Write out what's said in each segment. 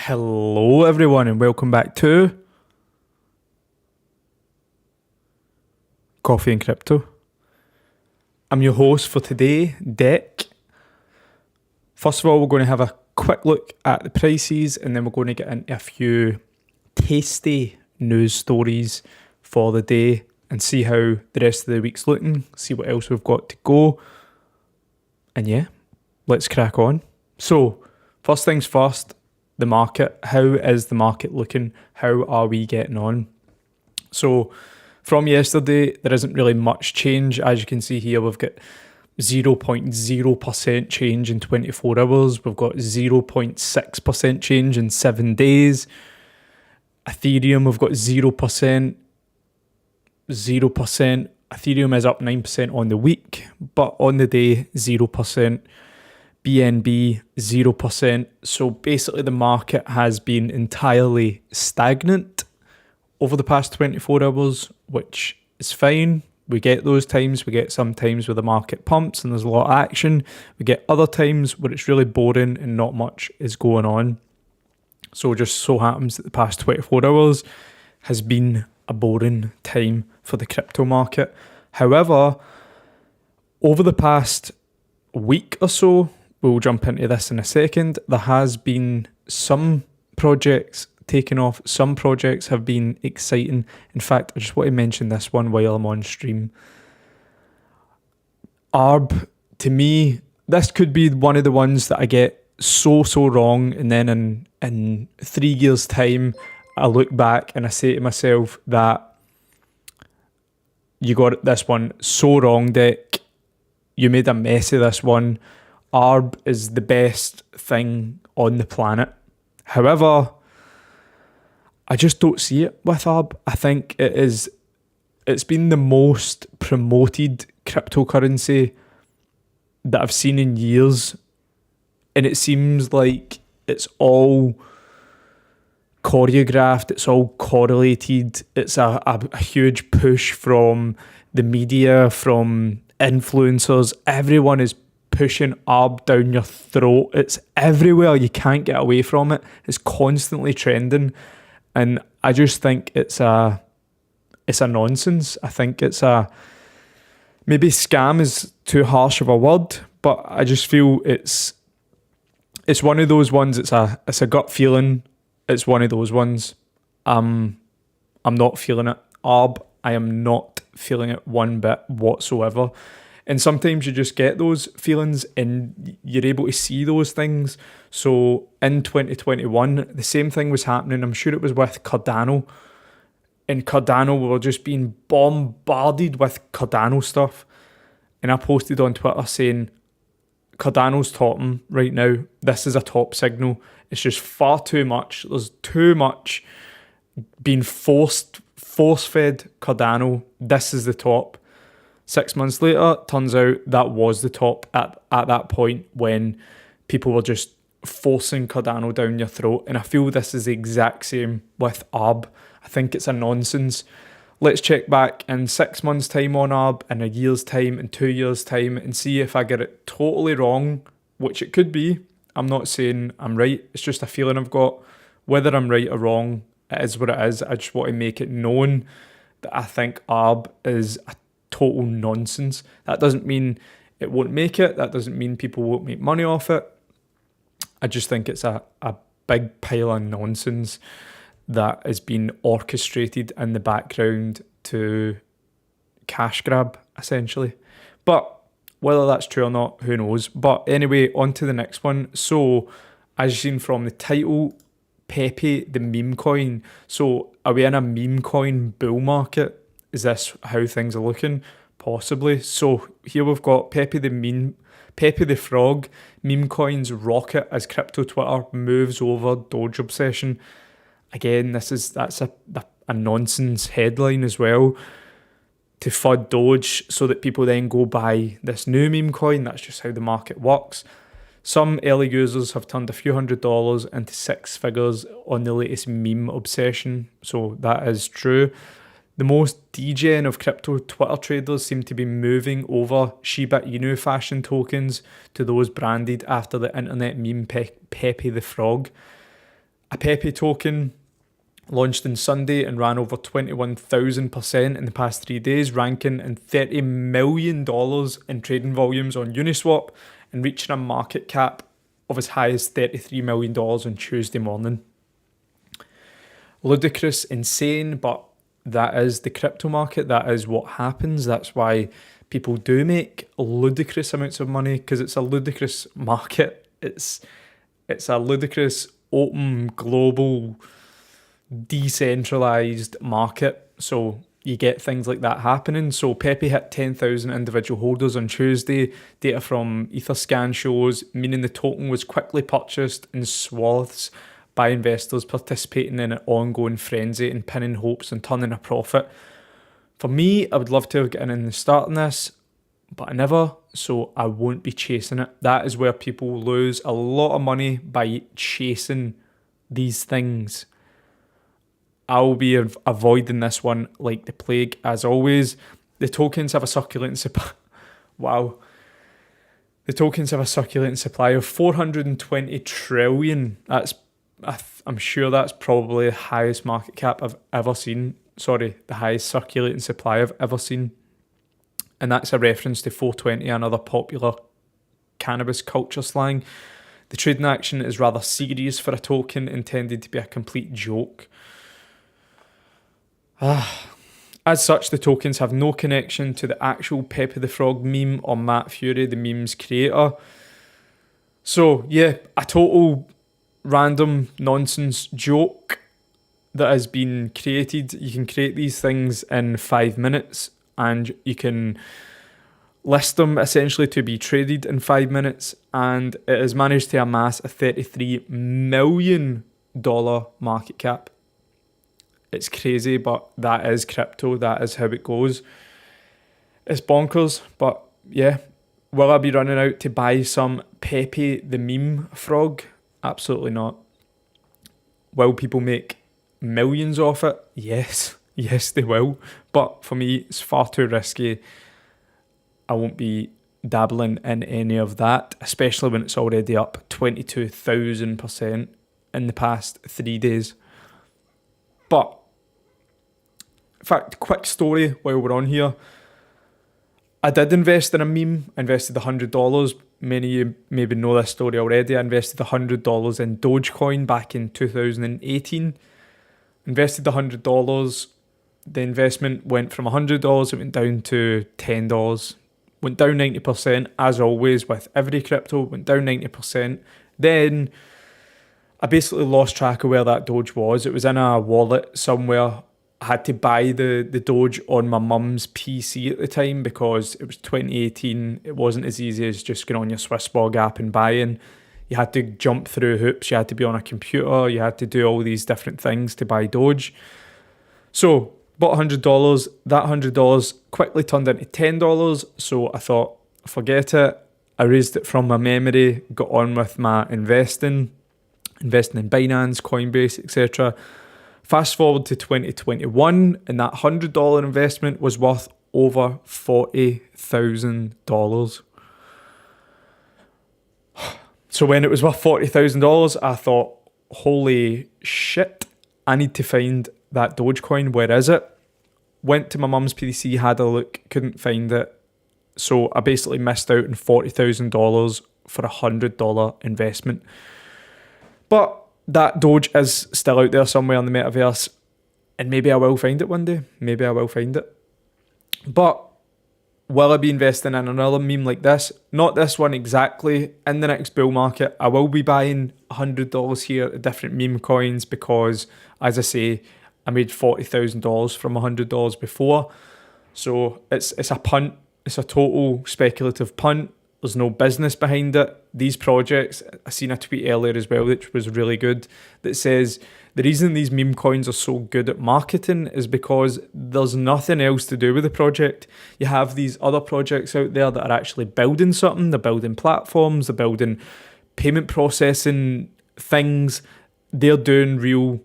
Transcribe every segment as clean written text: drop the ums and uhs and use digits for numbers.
Hello, everyone, and welcome back to Coffee and Crypto. I'm your host for today, Deck. First of all, we're going to have a quick look at the prices, and then we're going to get into a few tasty news stories for the day and see how the rest of the week's looking, see what else we've got to go. And yeah, let's crack on. So, first things first, the market. How is the market looking? How are we getting on? So from yesterday, there isn't really much change. As you can see here, we've got 0.0% change in 24 hours. We've got 0.6% change in 7 days. Ethereum, we've got 0%. Ethereum is up 9% on the week, but on the day, 0%. BNB 0%. So basically the market has been entirely stagnant over the past 24 hours, which is fine. We get those times. We get some times where the market pumps and there's a lot of action. We get other times where it's really boring and not much is going on. So just so happens that the past 24 hours has been a boring time for the crypto market. However, over the past week or so, we'll jump into this in a second, there has been some projects taking off. Some projects have been exciting. In fact, I just want to mention this one while I'm on stream. To me, this could be one of the ones that I get so wrong, and then in 3 years' time, I look back and I say to myself that you got this one so wrong, Dick. You made a mess of this one. is the best thing on the planet. However, I just don't see it with I think it's been the most promoted cryptocurrency that I've seen in years. And it seems like it's all choreographed, it's all correlated. It's a huge push from the media, from influencers. Everyone is pushing down your throat. It's everywhere. You can't get away from it. It's constantly trending. And I just think it's a nonsense. I think maybe scam is too harsh of a word, but I just feel it's one of those ones. It's a gut feeling. It's one of those ones. I'm not feeling it. I am not feeling it one bit whatsoever. And sometimes you just get those feelings and you're able to see those things. So in 2021, the same thing was happening. I'm sure it was with Cardano. In Cardano, we were just being bombarded with Cardano stuff. And I posted on Twitter saying, Cardano's topping right now. This is a top signal. It's just far too much. There's too much being force-fed Cardano. This is the top. 6 months later, turns out that was the top at that point when people were just forcing Cardano down your throat. And I feel this is the exact same with I think it's a nonsense. Let's check back in 6 months' time on in a year's time, in 2 years' time, and see if I get it totally wrong, which it could be. I'm not saying I'm right. It's just a feeling I've got. Whether I'm right or wrong, it is what it is. I just want to make it known that I think is a total nonsense. That doesn't mean it won't make it. That doesn't mean people won't make money off it. I just think it's a big pile of nonsense that has been orchestrated in the background to cash grab, essentially. But whether that's true or not, who knows. But anyway, on to the next one. So, as you've seen from the title, Pepe, the meme coin. So, are we in a meme coin bull market? Is this how things are looking? Possibly. So here we've got Pepe the Frog, meme coins rocket as crypto Twitter moves over Doge obsession. Again, that's a nonsense headline as well. To FUD Doge so that people then go buy this new meme coin. That's just how the market works. Some early users have turned a few $100s into six figures on the latest meme obsession. So that is true. The most degen of crypto Twitter traders seem to be moving over Shiba Inu fashion tokens to those branded after the internet meme Pepe the Frog. A Pepe token launched on Sunday and ran over 21,000% in the past 3 days, ranking in $30 million in trading volumes on Uniswap and reaching a market cap of as high as $33 million on Tuesday morning. Ludicrous, insane, but that is the crypto market. That is what happens. That's why people do make ludicrous amounts of money, because it's a ludicrous market. It's a ludicrous, open, global, decentralized market. So you get things like that happening. So Pepe hit 10,000 individual holders on Tuesday. Data from Etherscan shows, meaning the token was quickly purchased in swaths by investors participating in an ongoing frenzy and pinning hopes and turning a profit. For me, I would love to have gotten in the start on this, but I never, so I won't be chasing it. That is where people lose a lot of money by chasing these things. I'll be avoiding this one like the plague, as always. The tokens have a circulating supply. Wow. The tokens have a circulating supply of 420 trillion. I'm sure that's probably the highest market cap I've ever seen. Sorry, the highest circulating supply I've ever seen. And that's a reference to 420, another popular cannabis culture slang. The trading action is rather serious for a token intended to be a complete joke. As such, the tokens have no connection to the actual Pepe the Frog meme or Matt Fury, the meme's creator. So, yeah, a total random nonsense joke that has been created. You can create these things in 5 minutes and you can list them essentially to be traded in 5 minutes, and it has managed to amass a $33 million market cap. It's crazy, but that is crypto. That is how it goes. It's bonkers, but yeah. Will I be running out to buy some Pepe the meme frog? Absolutely not. Will people make millions off it? Yes. Yes, they will. But for me, it's far too risky. I won't be dabbling in any of that, especially when it's already up 22,000% in the past 3 days. But, in fact, quick story while we're on here. I did invest in a meme. I invested $100. Many of you maybe know this story already. I invested $100 in Dogecoin back in 2018. Invested $100. The investment went from $100, it went down to $10. Went down 90%, as always with every crypto, went down 90%. Then I basically lost track of where that Doge was. It was in a wallet somewhere. I had to buy the Doge on my mum's PC at the time because it was 2018. It wasn't as easy as just going on your SwissBorg app and buying. You had to jump through hoops. You had to be on a computer. You had to do all these different things to buy Doge. So bought $100. That $100 quickly turned into $10. So I thought, forget it. I raised it from my memory, got on with my investing in Binance, Coinbase, etc. Fast forward to 2021, and that $100 investment was worth over $40,000. So when it was worth $40,000, I thought, holy shit, I need to find that Dogecoin. Where is it? Went to my mum's PC, had a look, couldn't find it. So I basically missed out on $40,000 for a $100 investment. But that Doge is still out there somewhere in the metaverse, and maybe I will find it one day. Maybe I will find it. But will I be investing in another meme like this? Not this one exactly. In the next bull market, I will be buying $100 here at different meme coins because, as I say, I made $40,000 from $100 before. So it's a punt. It's a total speculative punt. There's no business behind it. These projects, I seen a tweet earlier as well, which was really good, that says the reason these meme coins are so good at marketing is because there's nothing else to do with the project. You have these other projects out there that are actually building something. They're building platforms. They're building payment processing things. They're doing real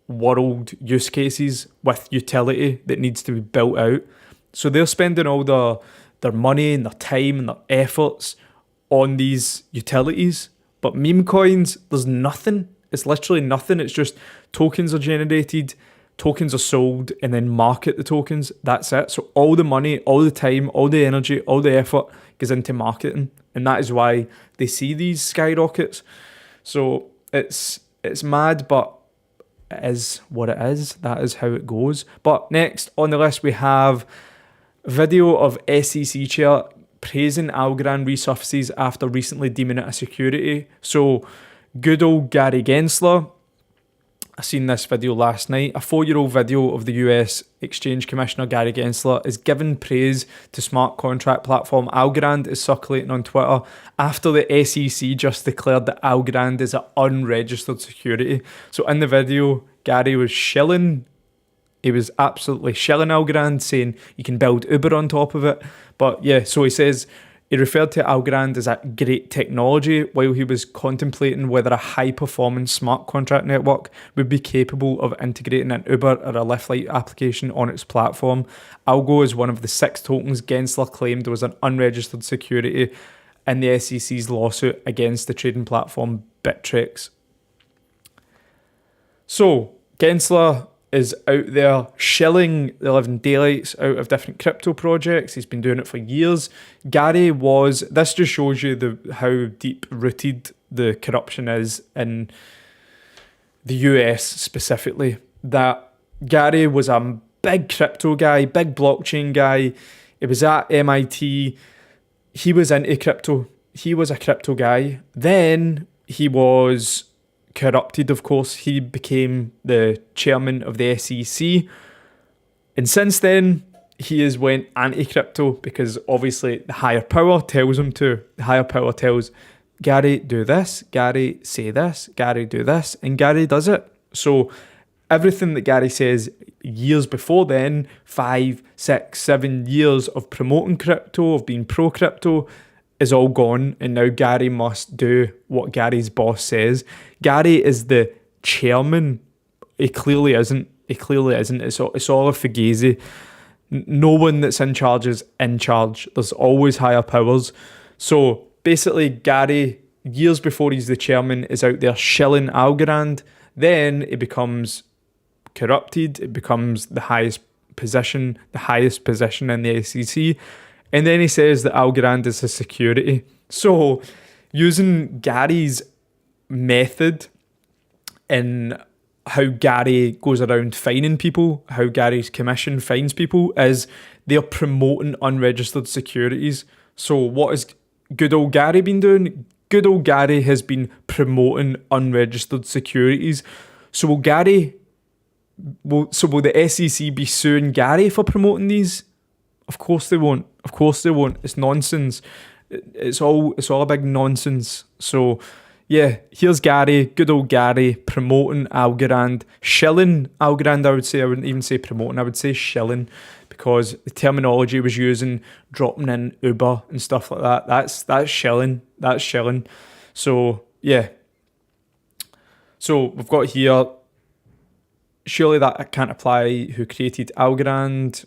world use cases with utility that needs to be built out. So they're spending all their money and their time and their efforts on these utilities. But meme coins, there's nothing. It's literally nothing. It's just tokens are generated, tokens are sold, and then market the tokens. That's it. So all the money, all the time, all the energy, all the effort goes into marketing. And that is why they see these skyrockets. So it's mad, but it is what it is. That is how it goes. But next on the list, we have a video of SEC chair praising Algorand resurfaces after recently deeming it a security. So good old Gary Gensler, I seen this video last night. A 4-year-old video of the US Exchange Commissioner Gary Gensler is giving praise to smart contract platform Algorand is circulating on Twitter after the SEC just declared that Algorand is an unregistered security. So in the video, Gary was shilling. He was absolutely shilling Algorand, saying you can build Uber on top of it. But yeah, so he says he referred to Algorand as a great technology while he was contemplating whether a high-performance smart contract network would be capable of integrating an Uber or a Lyft-like application on its platform. Algo is one of the 6 tokens Gensler claimed was an unregistered security in the SEC's lawsuit against the trading platform BitGET. So, Gensler is out there shilling the living daylights out of different crypto projects. He's been doing it for years. This just shows you how deep rooted the corruption is in the US specifically. That Gary was a big crypto guy, big blockchain guy. He was at MIT. He was into crypto. He was a crypto guy. Then he was corrupted, of course. He became the chairman of the SEC, and since then he has went anti-crypto because obviously the higher power tells him to. The higher power tells Gary, do this, Gary, say this, Gary, do this, and Gary does it. So everything that Gary says years before then, 5, 6, 7 years of promoting crypto, of being pro-crypto, is all gone, and now Gary must do what Gary's boss says. Gary is the chairman. He clearly isn't. It's all a fugazi. No one that's in charge is in charge. There's always higher powers. So basically, Gary, years before he's the chairman, is out there shilling Algorand. Then it becomes corrupted. It becomes the highest position in the SEC. And then he says that Algorand is a security. So using Gary's method in how Gary goes around fining people, how Gary's commission fines people, is they're promoting unregistered securities. So what has good old Gary been doing? Good old Gary has been promoting unregistered securities. So will the SEC be suing Gary for promoting these? Of course they won't. It's nonsense. It's all a big nonsense. So yeah, here's Gary, good old Gary, promoting Algorand, shilling Algorand, I would say. I wouldn't even say promoting, I would say shilling, because the terminology was using dropping in Uber and stuff like that. That's shilling. That's shilling. So yeah. So we've got here, surely that can't apply who created Algorand.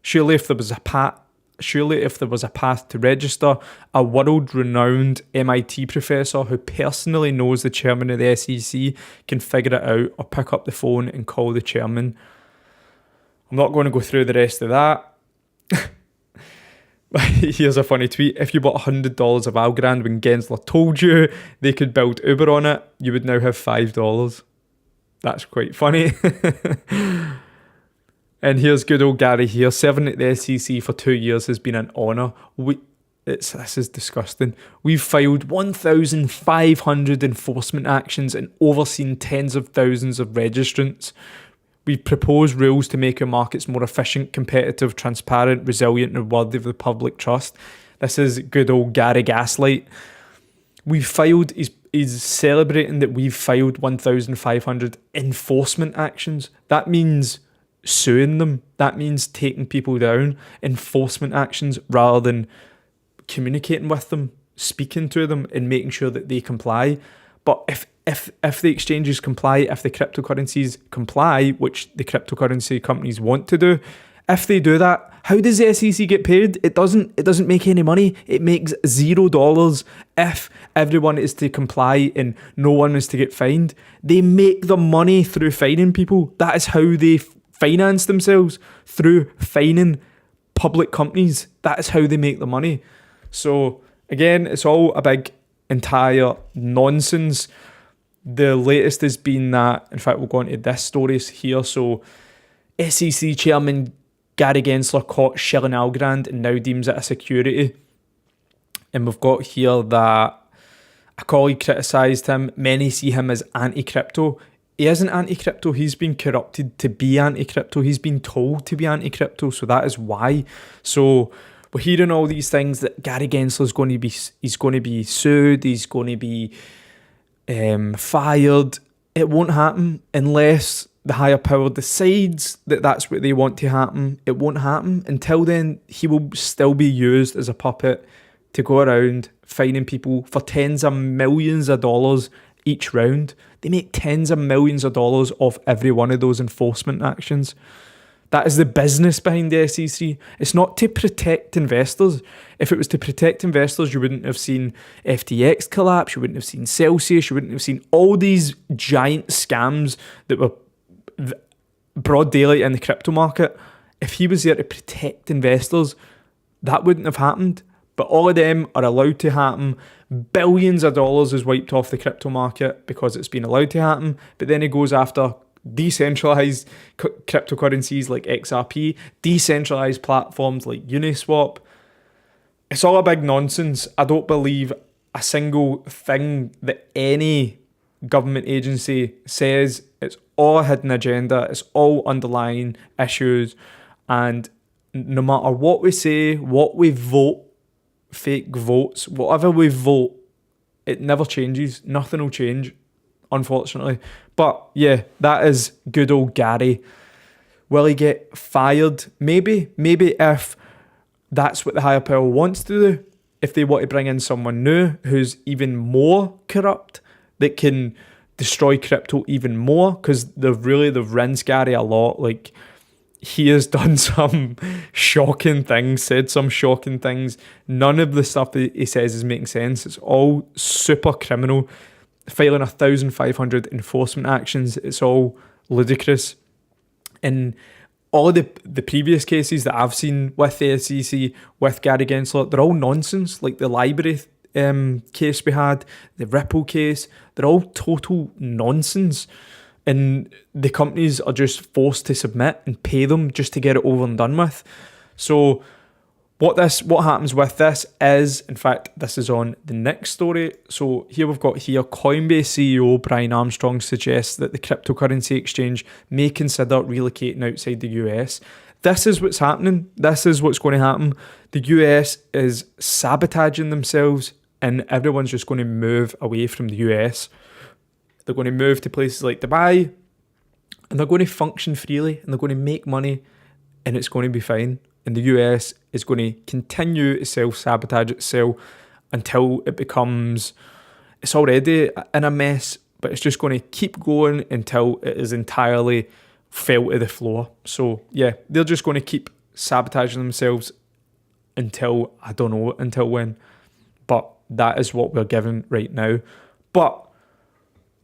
Surely if there was a path to register, a world-renowned MIT professor who personally knows the chairman of the SEC can figure it out or pick up the phone and call the chairman. I'm not going to go through the rest of that. Here's a funny tweet. If you bought $100 of Algorand when Gensler told you they could build Uber on it, you would now have $5. That's quite funny. And here's good old Gary here. Serving at the SEC for 2 years has been an honour. This is disgusting. We've filed 1,500 enforcement actions and overseen tens of thousands of registrants. We've proposed rules to make our markets more efficient, competitive, transparent, resilient, and worthy of the public trust. This is good old Gary Gaslight. He's celebrating that we've filed 1,500 enforcement actions. That means suing them. That means taking people down. Enforcement actions rather than communicating with them, speaking to them and making sure that they comply. But if the exchanges comply, if the cryptocurrencies comply, which the cryptocurrency companies want to do, If they do that, how does the SEC get paid? It doesn't make any money. It makes $0 if everyone is to comply and no one is to get fined. They make the money through fining people. That is how they finance themselves, through fining public companies. That is how they make the money. So again, it's all a big entire nonsense. The latest has been that, in fact, we'll go into this story here. So SEC chairman Gary Gensler caught shilling Algorand and now deems it a security. And we've got here that a colleague criticised him. Many see him as anti-crypto. He isn't anti-crypto. He's been corrupted to be anti-crypto. He's been told to be anti-crypto. So that is why. So we're hearing all these things that Gary Gensler's going to be, he's going to be sued. He's going to be fired. It won't happen unless the higher power decides that that's what they want to happen. It won't happen. Until then, he will still be used as a puppet to go around fining people for tens of millions of dollars each round. They make tens of millions of dollars off every one of those enforcement actions. That is the business behind the SEC. It's not to protect investors. If it was to protect investors, you wouldn't have seen FTX collapse, you wouldn't have seen Celsius, you wouldn't have seen all these giant scams that were broad daylight in the crypto market. If he was there to protect investors, that wouldn't have happened. But all of them are allowed to happen. Billions of dollars is wiped off the crypto market because it's been allowed to happen. But then he goes after decentralized cryptocurrencies like XRP, decentralized platforms like Uniswap. It's all a big nonsense. I don't believe a single thing that any government agency says. It's all a hidden agenda. It's all underlying issues. And no matter what we say, what we vote, fake votes, whatever we vote, it never changes. Nothing will change, unfortunately. But yeah, that is good old Gary. Will he get fired? Maybe if that's what the higher power wants to do. If they want to bring in someone new who's even more corrupt, that can destroy crypto even more, because they've rinsed Gary a lot. Like, he has done some shocking things, said some shocking things. None of the stuff that he says is making sense. It's all super criminal. Filing 1,500 enforcement actions, it's all ludicrous. And all of the previous cases that I've seen with the SEC, with Gary Gensler, they're all nonsense. Like the library case we had, the Ripple case, they're all total nonsense. And the companies are just forced to submit and pay them just to get it over and done with. So what happens with this is, in fact, this is on the next story. So here we've got Coinbase CEO Brian Armstrong suggests that the cryptocurrency exchange may consider relocating outside the US. This is what's happening. This is what's going to happen. The US is sabotaging themselves and everyone's just going to move away from the US. They're going to move to places like Dubai and they're going to function freely and they're going to make money and it's going to be fine. And the US is going to continue to self-sabotage itself until it becomes, it's already in a mess, but it's just going to keep going until it is entirely fell to the floor. So yeah, they're just going to keep sabotaging themselves until, I don't know until when, but that is what we're given right now. But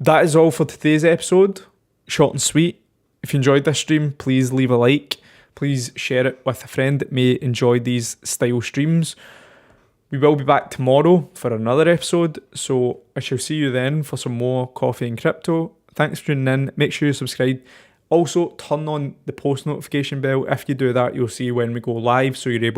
that is all for today's episode. Short and sweet. If you enjoyed this stream, please leave a like. Please share it with a friend that may enjoy these style streams. We will be back tomorrow for another episode, so I shall see you then for some more Coffee and Crypto. Thanks for tuning in. Make sure you subscribe. Also, turn on the post notification bell. If you do that, you'll see when we go live, so you're able